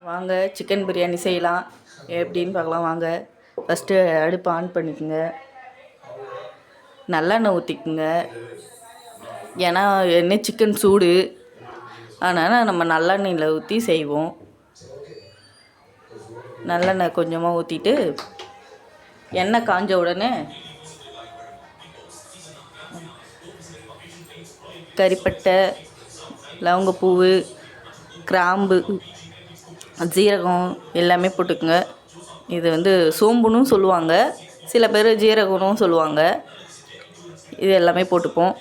வாங்க சிக்கன் பிரியாணி செய்யலாம் எப்படின்னு பார்க்கலாம் வாங்க. ஃபஸ்ட்டு அடுப்பு ஆன் பண்ணிக்கோங்க, நல்லெண்ணெய் ஊற்றிக்குங்க. ஏன்னா எண்ணெய் சிக்கன் சூடு, அதனால் நம்ம நல்லெண்ணெயில் ஊற்றி செய்வோம். நல்லெண்ணெய் கொஞ்சமாக ஊற்றிட்டு எண்ணெய் காஞ்ச உடனே கறிப்பட்டை, லவங்கப்பூவு, கிராம்பு, ஜீரகம் எல்லாமே போட்டுக்குங்க. இது வந்து சோம்புன்னு சொல்லுவாங்க, சில பேர் ஜீரகம்னு சொல்லுவாங்க. இது எல்லாமே போட்டுப்போம்.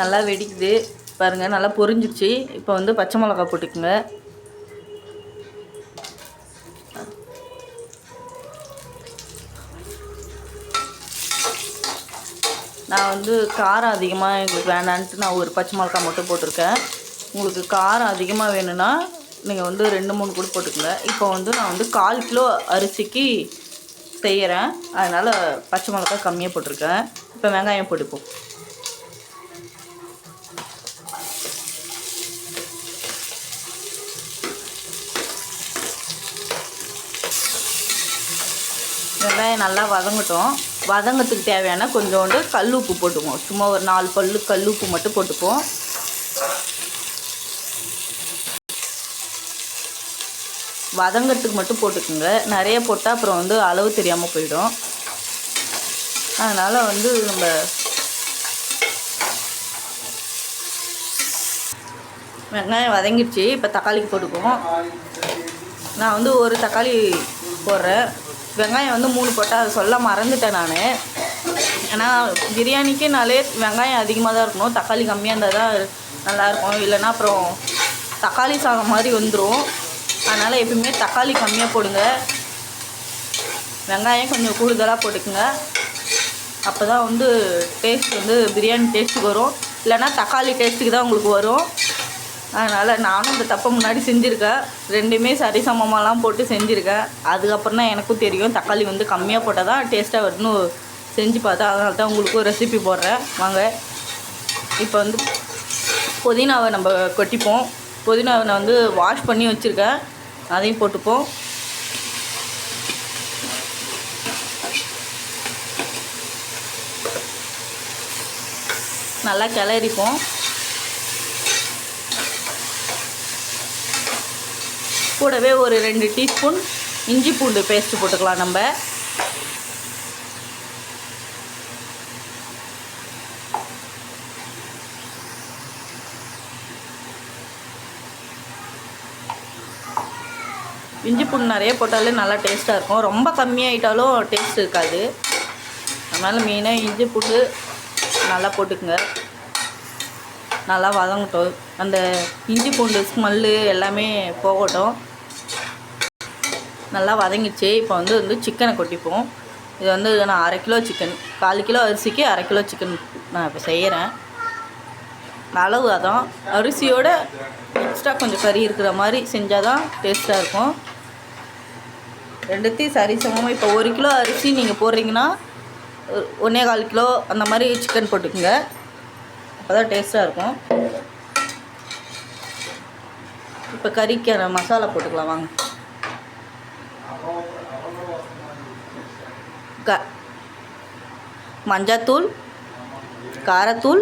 நல்லா வெடிக்குது பாருங்கள், நல்லா பொரிஞ்சிச்சு. இப்போ வந்து பச்சை மிளகா போட்டுக்குங்க. நான் வந்து காரம் அதிகமாக எங்களுக்கு வேணான்ட்டு நான் ஒரு பச்சை மிளகா மட்டும் போட்டிருக்கேன். உங்களுக்கு காரம் அதிகமாக வேணும்னா நீங்கள் வந்து 2-3 கூட போட்டுக்கோங்க. இப்போ வந்து நான் வந்து 1/4 கிலோ அரிசிக்கு செய்கிறேன், அதனால் பச்சை மிளகா கம்மியாக போட்டிருக்கேன். இப்போ வெங்காயம் போட்டுப்போம். வெங்காயம் நல்லா வதங்கட்டும். வதங்கத்துக்கு தேவையான கொஞ்சோண்டு கல் உப்பு போட்டுப்போம். சும்மா ஒரு 4 பல்லு கல் உப்பு மட்டும் போட்டுப்போம். வதங்கத்துக்கு மட்டும் போட்டுக்குங்க. நிறைய போட்டால் அப்புறம் வந்து அளவு தெரியாமல் போயிடும். அதனால் வந்து நம்ம வெங்காயம் வதங்கிடுச்சு. இப்போ தக்காளிக்கு போட்டுக்குவோம். நான் வந்து ஒரு தக்காளி போடுறேன். வெங்காயம் வந்து 3 போட்டால் அதை சொல்ல மறந்துட்டேன் நான். ஏன்னா பிரியாணிக்குனாலே வெங்காயம் அதிகமாக தான் இருக்கணும், தக்காளி கம்மியாக இருந்தால் தான் நல்லாயிருக்கும். இல்லைன்னா அப்புறம் தக்காளி சாதம் மாதிரி வந்துடும். அதனால் எப்பவுமே தக்காளி கம்மியாக போடுங்க, வெங்காயம் கொஞ்சம் கூடுதலாக போட்டுக்குங்க. அப்போ தான் வந்து டேஸ்ட் வந்து பிரியாணி டேஸ்ட்டுக்கு வரும். இல்லைன்னா தக்காளி டேஸ்ட்டுக்கு தான் உங்களுக்கு வரும். அதனால் நானும் இந்த தப்பை முன்னாடி செஞ்சுருக்கேன். 2மே சரிசமமாலாம் போட்டு செஞ்சுருக்கேன். அதுக்கப்புறம் தான் எனக்கும் தெரியும் தக்காளி வந்து கம்மியாக போட்டால் தான் டேஸ்ட்டாக வரும்னு செஞ்சு பார்த்தா. அதனால தான் உங்களுக்கும் ரெசிபி போடுறேன் வாங்க. இப்போ வந்து புதினாவை நம்ம கொட்டிப்போம். புதினாவை நான் வந்து வாஷ் பண்ணி வச்சுருக்கேன், அதையும் போட்டுப்போம். நல்லா கிளறிப்போம். கூடவே ஒரு 2 டீஸ்பூன் இஞ்சி பூண்டு பேஸ்ட்டு போட்டுக்கலாம். நம்ம இஞ்சி பூண்டு நிறைய போட்டாலே நல்லா டேஸ்ட்டாக இருக்கும். ரொம்ப கம்மியாகிட்டாலும் டேஸ்ட் இருக்காது. அதனால் மெயினாக இஞ்சி பூண்டு நல்லா போட்டுக்குங்க. நல்லா வதங்கட்டும், அந்த இஞ்சி பூண்டு ஸ்மெல்லு எல்லாமே போகட்டும். நல்லா வதங்கிடுச்சு. இப்போ வந்து சிக்கனை கொட்டிப்போம். இது வந்து நான் 1/2 கிலோ சிக்கன், 1/4 கிலோ அரிசிக்கு 1/2 கிலோ சிக்கன் நான் இப்போ செய்கிறேன். அளவு அதான். அரிசியோட எக்ஸ்ட்ரா கொஞ்சம் கறி இருக்கிற மாதிரி செஞ்சால் தான் டேஸ்ட்டாக இருக்கும். 2த்தையும் சரிசமமாக இப்போ 1 கிலோ அரிசி நீங்கள் போடுறீங்கன்னா 1.25 கிலோ அந்த மாதிரி சிக்கன் போட்டுக்குங்க. அப்போ தான் டேஸ்ட்டாக இருக்கும். இப்போ கறிக்கான மசாலா போட்டுக்கலாம் வாங்க. மஞ்சத்தூள், காரத்தூள்,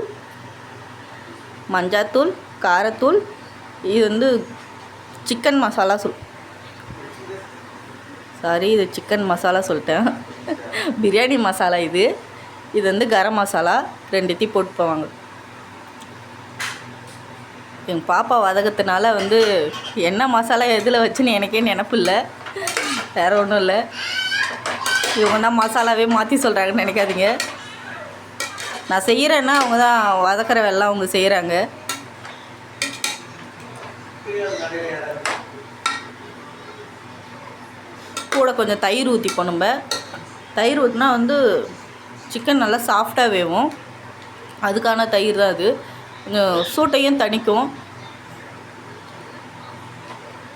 மஞ்சத்தூள், காரத்தூள். இது வந்து சிக்கன் மசாலா இது சிக்கன் மசாலா சொல்லிட்டேன். பிரியாணி மசாலா இது. இது வந்து கரம் மசாலா. 2த்தையும் போட்டு போவாங்க. எங்கள் பாப்பா வதகத்தினால வந்து என்ன மசாலா எதில் வச்சுன்னு எனக்கே நினப்பு இல்லை, வேறு ஒன்றும் இல்லை. இவங்க தான் மசாலாவே மாற்றி சொல்கிறாங்கன்னு நினைக்காதீங்க. நான் செய்கிறேன்னா அவங்க தான் வதக்கிற வேலைலாம் அவங்க செய்கிறாங்க. கூட கொஞ்சம் தயிர் ஊற்றிப்போம். நம்ம தயிர் ஊற்றினா வந்து சிக்கன் நல்லா சாஃப்டாக வேகும். அதுக்கான தயிர் தான் அது. கொஞ்சம் சூட்டையும் தணிக்கும்.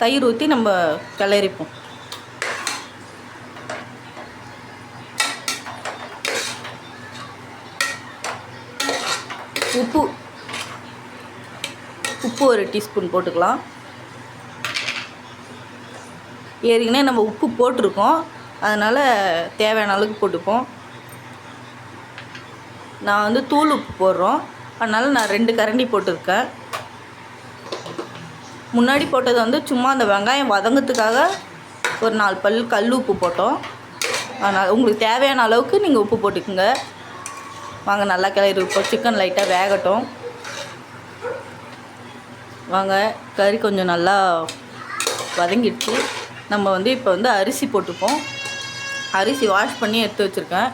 தயிர் ஊற்றி நம்ம கிளறிப்போம். உப்பு ஒரு டீஸ்பூன் போட்டுக்கலாம். ஏற்கனவே நம்ம உப்பு போட்டிருக்கோம், அதனால் தேவையான அளவுக்கு போட்டுப்போம். நான் வந்து தூள் உப்பு போடுறோம், அதனால் நான் 2 கரண்டி போட்டிருக்கேன். முன்னாடி போட்டது வந்து சும்மா அந்த வெங்காயம் வதங்கிறதுக்காக ஒரு 4 பல் கல் உப்பு போட்டோம். அதனால் உங்களுக்கு தேவையான அளவுக்கு நீங்கள் உப்பு போட்டுக்குங்க. வாங்க நல்லா கிளறி இப்போ சிக்கன் லைட்டாக வேகட்டும். வாங்க கறி கொஞ்சம் நல்லா வதங்கிடுச்சு. நம்ம வந்து இப்போ வந்து அரிசி போட்டுப்போம். அரிசி வாஷ் பண்ணி எடுத்து வச்சுருக்கேன்.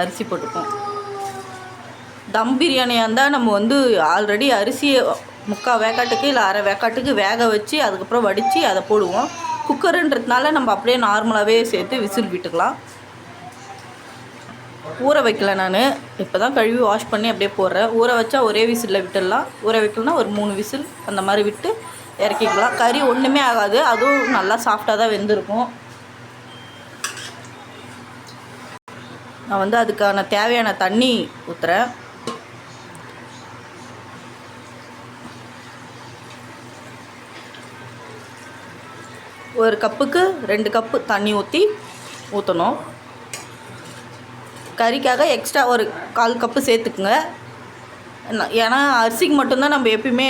அரிசி போட்டுப்போம். தம் பிரியாணியாக இருந்தால் நம்ம வந்து ஆல்ரெடி அரிசியை 3/4 வேக்காட்டுக்கு இல்லை 1/2 வேக்காட்டுக்கு வேக வச்சு அதுக்கப்புறம் வடித்து அதை போடுவோம். குக்கருன்றதுனால நம்ம அப்படியே நார்மலாகவே சேர்த்து விசில் விட்டுக்கலாம். ஊற வைக்கல, நான் இப்போ தான் கழுவி வாஷ் பண்ணி அப்படியே போடுறேன். ஊற வச்சா ஒரே விசிலில் விட்டுடலாம். ஊற வைக்கலன்னா ஒரு 3 விசில் அந்த மாதிரி விட்டு இறக்கிக்கலாம். கறி ஒன்றுமே ஆகாது, அதுவும் நல்லா சாஃப்டாக தான் வெந்திருக்கும். நான் வந்து அதுக்கான தேவையான தண்ணி ஊற்றுறேன். ஒரு கப்புக்கு 2 கப்பு தண்ணி ஊற்றணும். கறிக்காக எக்ஸ்ட்ரா ஒரு 1/4 கப்பு சேர்த்துக்குங்க. ஏன்னா அரிசிக்கு மட்டும்தான் நம்ம எப்பயுமே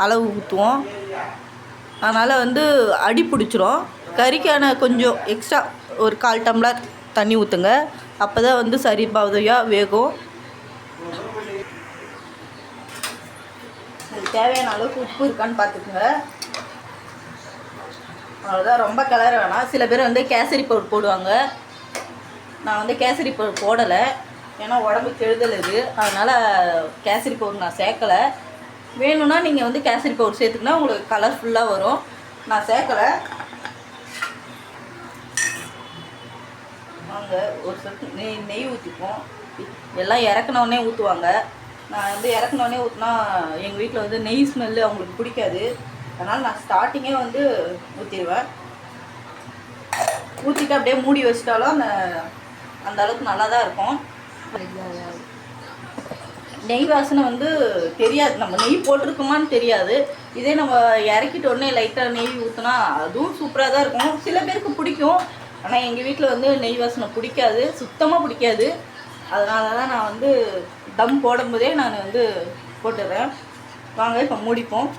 அளவு ஊற்றுவோம், அதனால் வந்து அடி பிடிச்சிரும். கறிக்கான கொஞ்சம் எக்ஸ்ட்ரா ஒரு 1/4 டம்ளர் தண்ணி ஊற்றுங்க. அப்போ தான் வந்து சரி பாதையாக வேகும். தேவையான அளவுக்கு உப்பு இருக்கான்னு பார்த்துக்குங்க. அவ்வளோதான், ரொம்ப கிளற வேணாம். சில பேர் வந்து கேசரி பவுடர் போடுவாங்க. நான் வந்து கேசரி பவுடர் போடலை, ஏன்னா உடம்புக்கு கெடுதல் இது. அதனால் கேசரி பவுடர் நான் சேர்க்கலை. வேணும்னா நீங்கள் வந்து கேசரி பவுடர் சேர்த்துக்கினா உங்களுக்கு கலர்ஃபுல்லாக வரும். நான் சேர்க்கலை. வாங்க ஒரு சொட்டு நெய் ஊற்றிப்போம். எல்லாம் இறக்குனோடனே ஊற்றுவாங்க. நான் வந்து இறக்குனோடனே ஊற்றினா எங்கள் வீட்டில் வந்து நெய் ஸ்மெல்லு அவங்களுக்கு பிடிக்காது. அதனால் நான் ஸ்டார்டிங்கே வந்து ஊற்றிடுவேன். ஊற்றிட்டு அப்படியே மூடி வச்சிட்டாலும் அந்த அளவுக்கு நல்லா தான் இருக்கும். நெய் வாசனை வந்து தெரியாது, நம்ம நெய் போட்டிருக்கோமான்னு தெரியாது. இதே நம்ம இறக்கிட்ட உடனே லைட்டாக நெய் ஊற்றினா அதுவும் சூப்பராக தான் இருக்கும். சில பேருக்கு பிடிக்கும், ஆனால் எங்கள் வீட்டில் வந்து நெய் வாசனை பிடிக்காது, சுத்தமாக பிடிக்காது. அதனால தான் நான் வந்து தம் போடும்போதே நான் வந்து போட்டுடுறேன். வாங்க இப்போ மூடிப்போம்.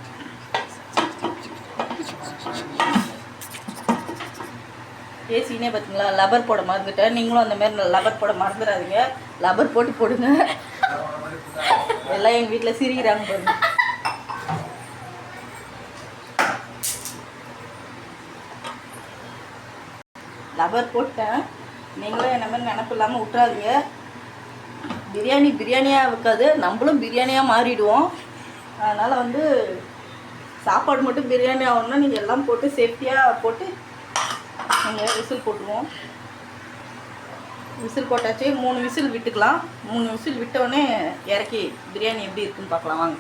ஏசினே பார்த்தீங்களா, லப்பர் போட மறந்துட்டேன். நீங்களும் அந்த மாதிரி லப்பர் போட மறந்துடாதீங்க. லப்பர் போட்டு போடுங்க. எல்லாம் எங்கள் வீட்டில் சிரிக்கிறாங்க பாருங்க. லப்பர் போட்டேன். நீங்களும் என்ன மாதிரி நினப்பு இல்லாமல் விட்டுறாதீங்க. பிரியாணியாக இருக்காது, நம்மளும் பிரியாணியாக மாறிடுவோம். அதனால் வந்து சாப்பாடு மட்டும் பிரியாணி ஆகணும்னா நீங்கள் எல்லாம் போட்டு சேஃப்டியாக போட்டு நாங்கள் விசில் போட்டுருவோம். விசில் போட்டாச்சு. 3 விசில் விட்டுக்கலாம். 3 விசில் விட்டோடனே இறக்கி பிரியாணி எப்படி இருக்குன்னு பார்க்கலாம் வாங்க.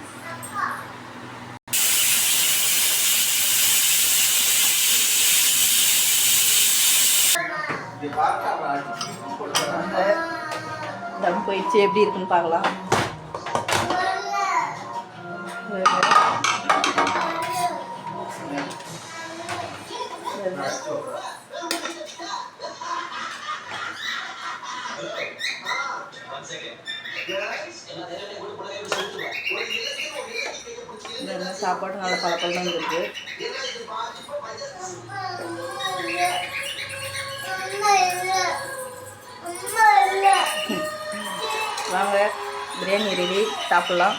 தம் போயிடுச்சு, எப்படி இருக்குன்னு பார்க்கலாம். சாப்பாடு நல்லா பழப்பழம் இருக்கு. வாங்க பிரியாணி ரெடி, சாப்பிடலாம்.